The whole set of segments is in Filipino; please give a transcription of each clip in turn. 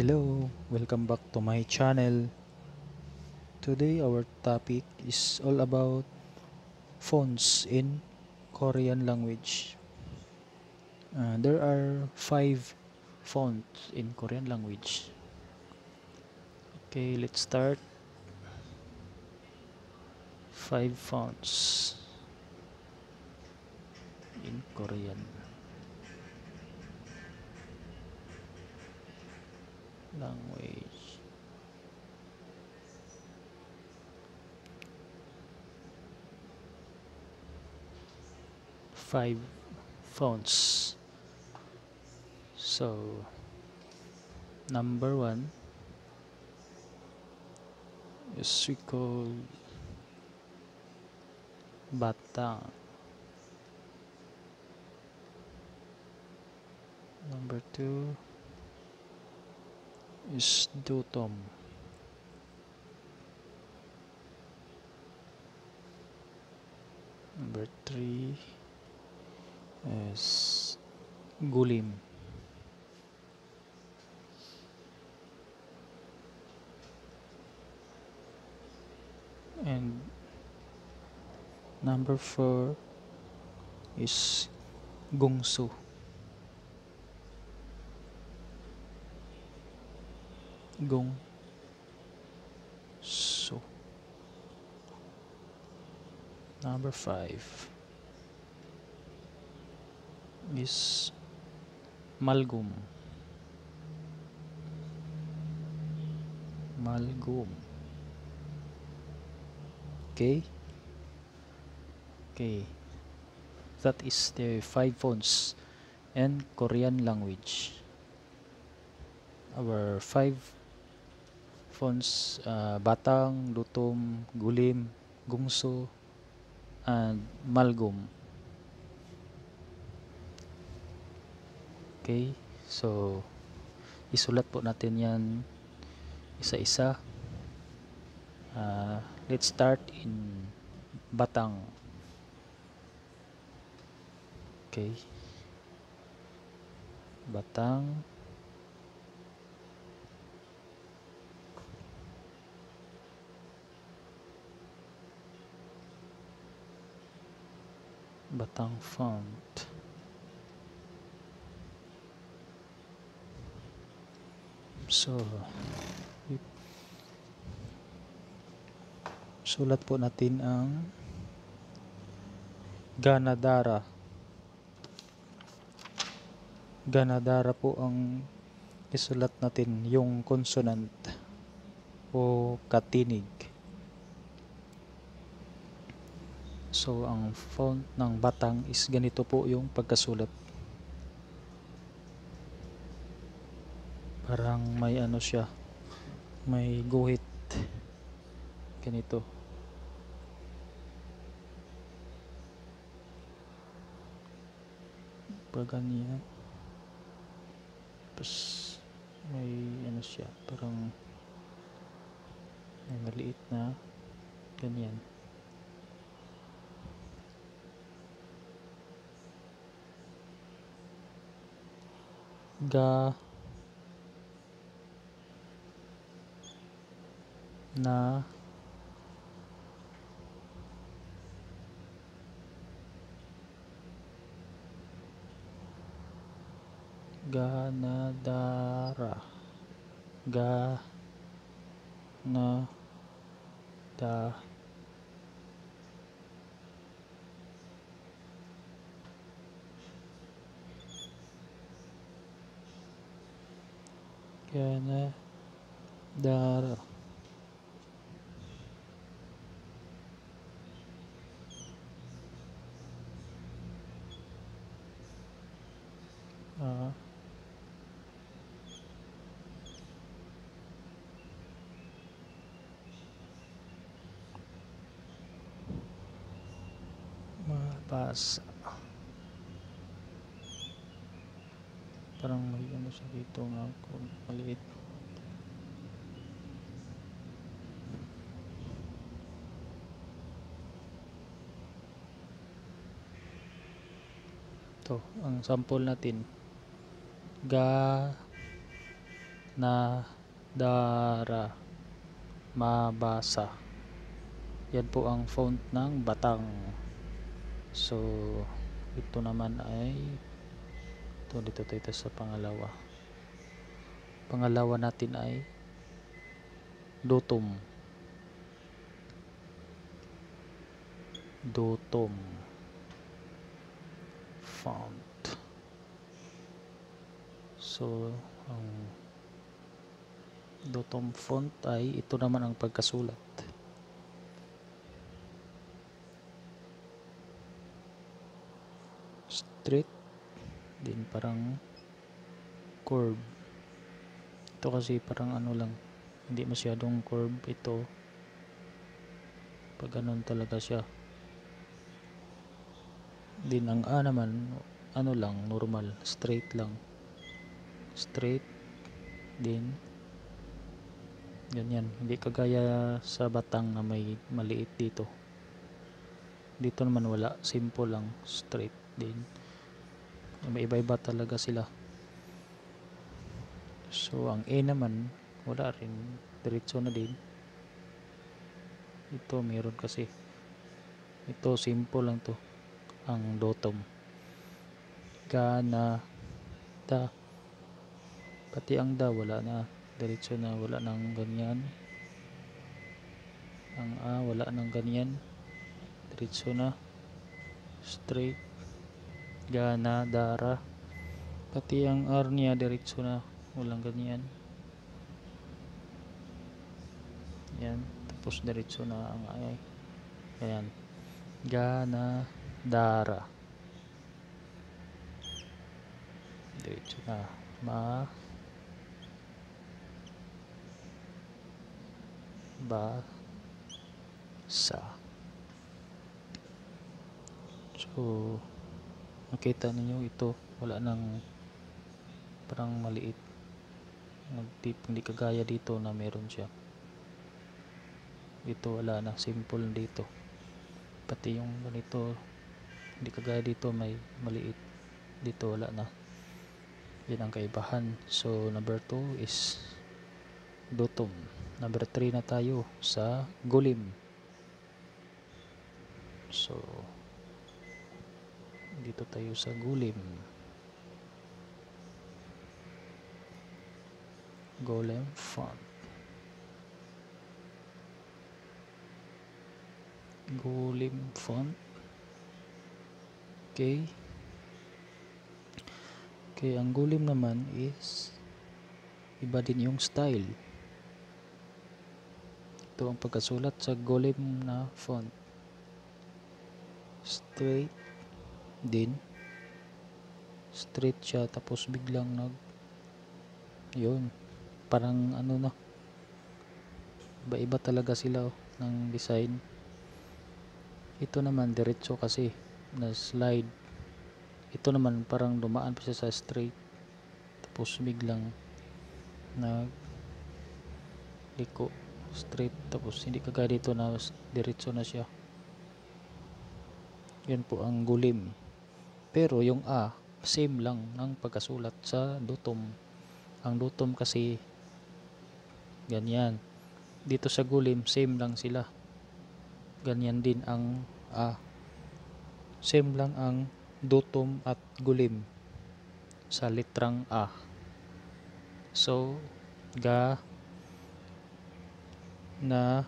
Hello, welcome back to my channel. Today our topic is all about fonts in Korean language. There are 5 fonts in Korean language. Okay, let's start. 5 fonts in Korean language. Five fonts. So, number 1 is we call Batang. Number 2 is Dutom. Number 3 is Gulim. And number 4 is Gongsu. Gongsu. Number 5 is Malgum. Malgum. Okay. That is the 5 fonts in Korean language. Our 5 fonts, Batang, Dutom, Gulim, Gongsu, and Malgum. Okay, so isulat po natin yan isa-isa. Let's start in Batang. Okay, Batang. Batang font. So, sulat po natin ang Ganadara. Ganadara po ang isulat natin, yung consonant o katinig. So, ang font ng Batang is ganito po yung pagkasulat. Parang may ano siya, may guhit. Ganito. Ganyan. Tapos may ano siya, parang may maliit na ganyan. Ga na Ganadara. Ga na da Ganadara. Mabasa. Parang may ano siya dito nga kung maliit. Ito, ang sample natin. Ga na dara, mabasa. Yan po ang font ng Batang. So ito naman ay dito tayo sa pangalawa natin ay Dotom font. So ang Dotom font ay ito naman ang pagkasulat. Straight din, parang curve. Ito kasi parang ano lang, hindi masyadong curve ito. Pag ganun talaga siya. Din ang A naman, ano lang, normal, straight lang. Straight din. Ganyan, hindi kagaya sa Batang na may maliit dito. Dito naman wala, simple lang, straight din. May iba-iba talaga sila. So ang A naman wala rin, diretso na din. Ito meron kasi, ito simple lang to, ang Dotom. Ga, da, pati ang da wala na, diretso na, wala nang ganyan. Ang A wala nang ganyan, diretso na, straight. Ga, na, dara, pati ang R niya diretso na, walang ganyan. Yan, tapos diretso na ang ay. Ayan, ga, na, dara, diretso na, ma, ba, sa. So nakita ninyo ito, wala nang parang maliit, hindi kagaya dito na meron siya. Dito wala na, simple dito. Pati yung ganito, hindi kagaya dito may maliit, dito wala na. Yan ang kaibahan. So number 2 is Dotom. Number 3 na tayo sa Gulim. So dito tayo sa Gulim. Golem font. Gulim font. Okay. Okay, ang Gulim naman is iba din yung style. Ito ang pagkasulat sa Gulim na font. Straight din. Straight siya, tapos biglang yun, parang ano na, iba-iba talaga sila ng design. Ito naman diretso kasi na slide. Ito naman parang dumaan pa siya sa straight, tapos biglang liko straight, tapos hindi kagaya dito na diretso na siya. Yan po ang Gulim. Pero yung A same lang ng pagkasulat sa Dotom. Ang Dotom kasi ganyan, dito sa Gulim same lang sila, ganyan din ang A. Same lang ang Dotom at Gulim sa litrang A. So ga, na,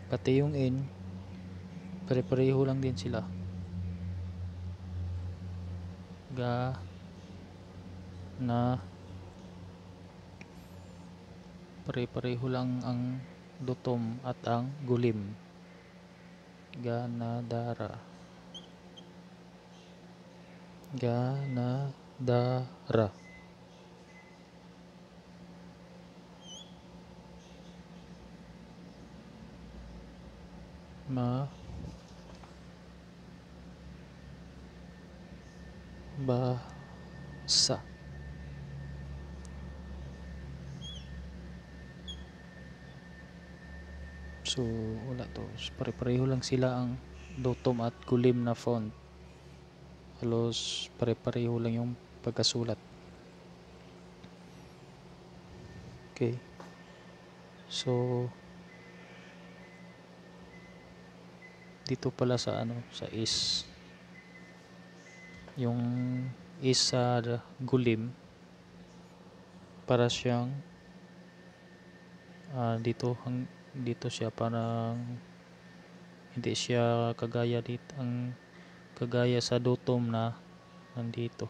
pati yung N pare-pareho lang din sila. Ga, na, pare-pareho lang ang Dotom at ang Gulim. Ga, na, dara. Ga, na, dara. Ma, ba, sa. So wala to, pare-pareho lang sila ang Dotom at Gulim na font. Halos pare-pareho lang yung pagkasulat. Okay. So dito pala sa sa is, yung is sa gulim para siyang dito siya parang hindi siya kagaya dito, kagaya sa dutom na nandito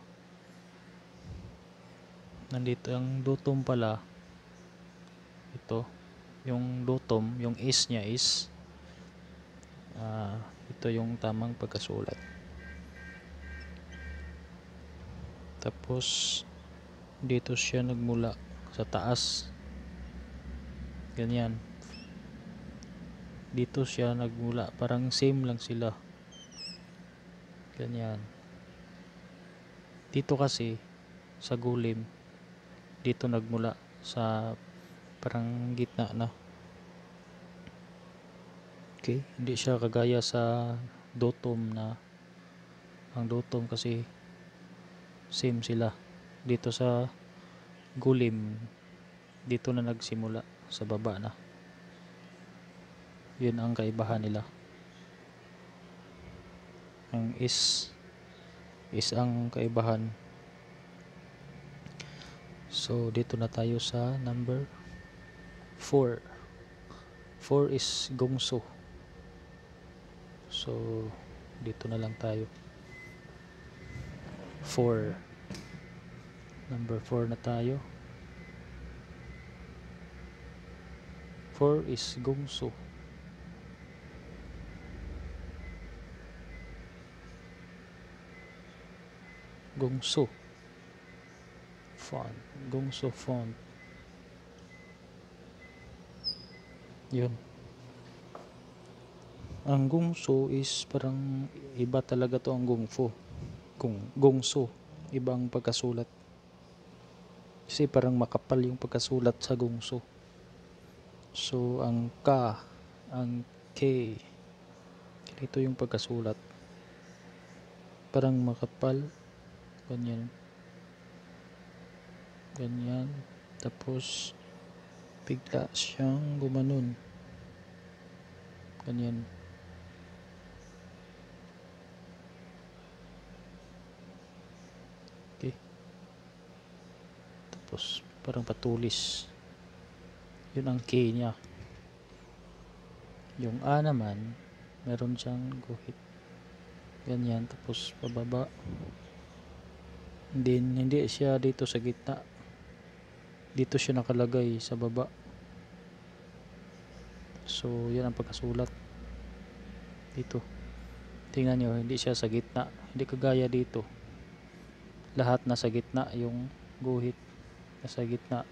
ang dutom pala. Ito yung dutom, yung is niya is ito yung tamang pagkasulat. Tapos dito siya nagmula sa taas, ganyan. Dito siya nagmula, parang same lang sila, ganyan. Dito kasi sa gulim, dito nagmula sa parang gitna na. Okay, hindi siya kagaya sa dotom na ang dotom kasi same sila. Dito sa gulim, dito na nagsimula sa baba na. Yun ang kaibahan nila. Ang is ang kaibahan. So dito na tayo sa number 4. 4 is gongso. So dito na lang tayo. 4. Number 4 na tayo. 4 is gongso. Gongso font. Gongso font. Yun. Ang gongso is parang iba talaga to ang gongfo. Gongso, ibang pagkasulat. Kasi parang makapal yung pagkasulat sa gongso. So ang ka, ang k, ito yung pagkasulat. Parang makapal, ganyan. Ganyan. Tapos bigla siyang gumanon. Ganyan. Okay. Tapos parang patulis. Yun ang K niya. Yung A naman, meron siyang guhit. Ganyan. Tapos pababa. Hindi siya dito sa gitna. Dito siya nakalagay sa baba. So yan ang pagkasulat dito. Tingnan nyo, hindi siya sa gitna. Hindi kagaya dito. Lahat nasa gitna, yung guhit nasa gitna.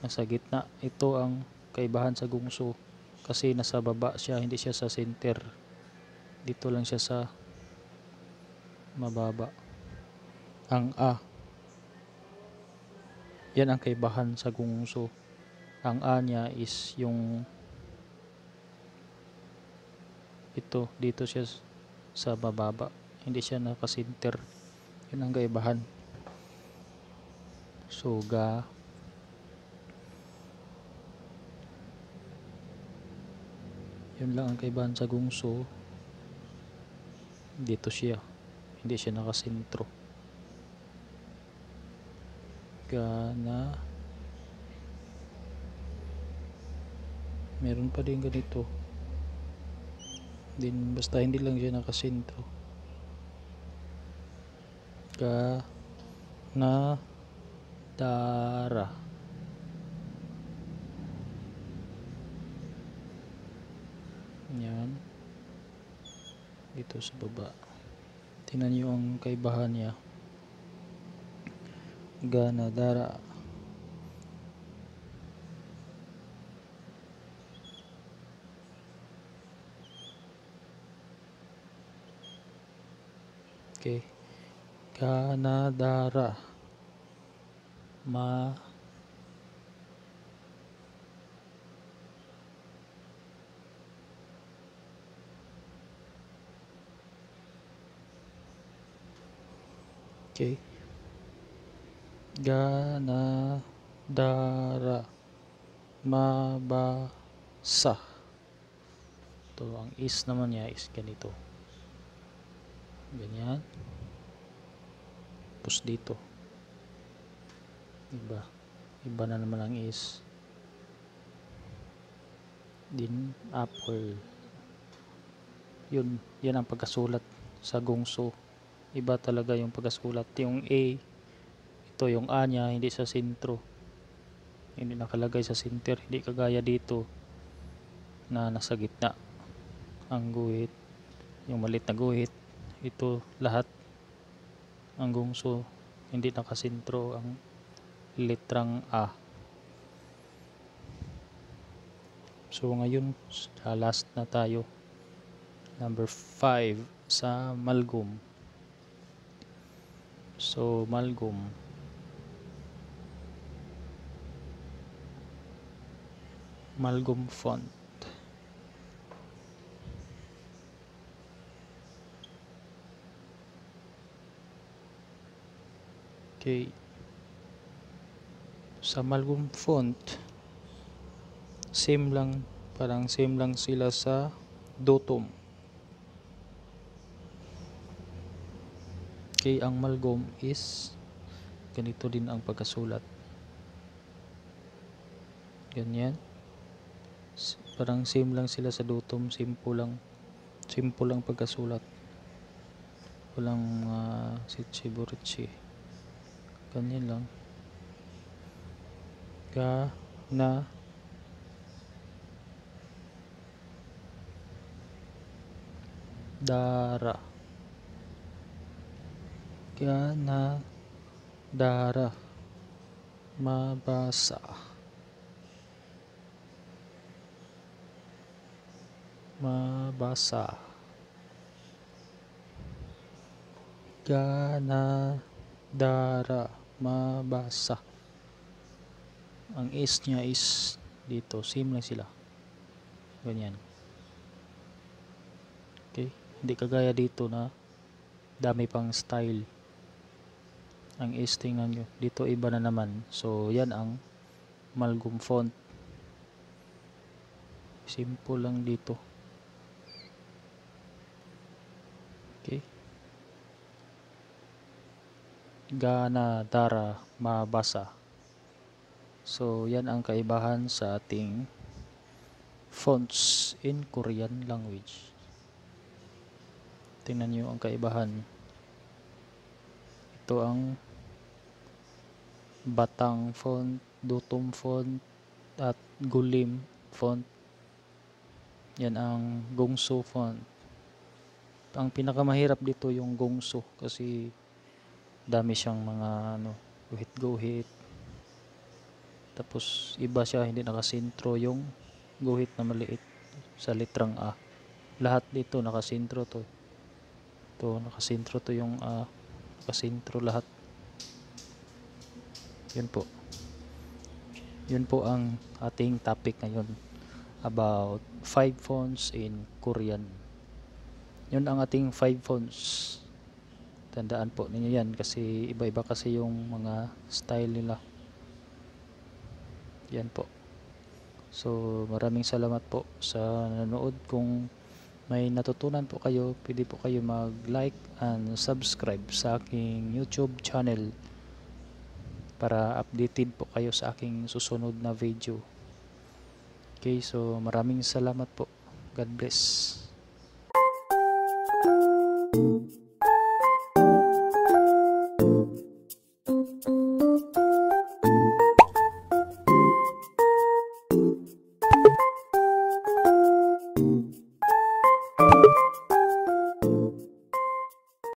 Nasa gitna. Ito ang kaibahan sa gungso. Kasi nasa baba siya, hindi siya sa center. Dito lang siya sa mababa. Ang A, yan ang kaibahan sa gungso. Ang A niya is yung ito, dito siya sa bababa, hindi siya naka-center. Yun ang kaibahan. So ga, yun lang ang kaibahan sa gungso. Dito siya, hindi siya naka-sentro. Ga na, meron pa din ganito din, basta hindi lang siya nakasentro. Ka na dara. Yan. Dito sa baba. Tingnan nyo ang kaibahan niya. Ga na dara. Okay. Kanadara. Ma. Okay. Gana dara, mabasa. Ito, ang is naman niya is ganito. Ganyan. Tapos dito. Iba na naman ang is. Din, apple. Yan ang pagkasulat sa gungso. Iba talaga yung pagkasulat. Yung A, ito yung A niya, hindi sa sentro. Hindi nakalagay sa center. Hindi kagaya dito na nasa gitna ang guhit, yung maliit na guhit. Ito lahat ang gungso, hindi nakasentro ang litrang A. So ngayon sa last na tayo, number 5 sa Malgom. So Malgom, Malgom font. Okay. Sa Malgom font, same lang, parang same lang sila sa Dotom. Okay, ang Malgom is ganito din ang pagkasulat. Ganyan. Parang same lang sila sa Dotom, simple lang pagkasulat. Walang sitsi-buritsi. Ganyan lang. Ga, na, dara. Ga, na, dara. Mabasa. Mabasa. Ga, na, dara. Mabasa. Ang is niya is dito, same lang sila. Ganyan. Okay, hindi kagaya dito na dami pang style. Ang is, tingnan nyo, dito iba na naman. So yan ang Malgom font. Simple lang dito. Okay, gana, dara, mabasa. So yan ang kaibahan sa ating fonts in Korean language. Tingnan nyo ang kaibahan. Ito ang Batang font, Dotom font, at Gulim font. Yan ang Gongso font. Ang pinakamahirap dito yung Gongso kasi dami siyang mga guhit-guhit. Tapos iba siya, hindi nakasentro yung guhit na maliit sa litrang A. Lahat dito nakasentro to. Ito nakasentro to yung A. Nakasentro lahat. Yun po. Yun po ang ating topic ngayon about 5 fonts in Korean. Yun ang ating 5 fonts. Tandaan po ninyo yan kasi iba-iba kasi yung mga style nila. Yan po. So maraming salamat po sa nanonood. Kung may natutunan po kayo, pwede po kayo mag-like and subscribe sa aking YouTube channel para updated po kayo sa aking susunod na video. Okay, so maraming salamat po. God bless.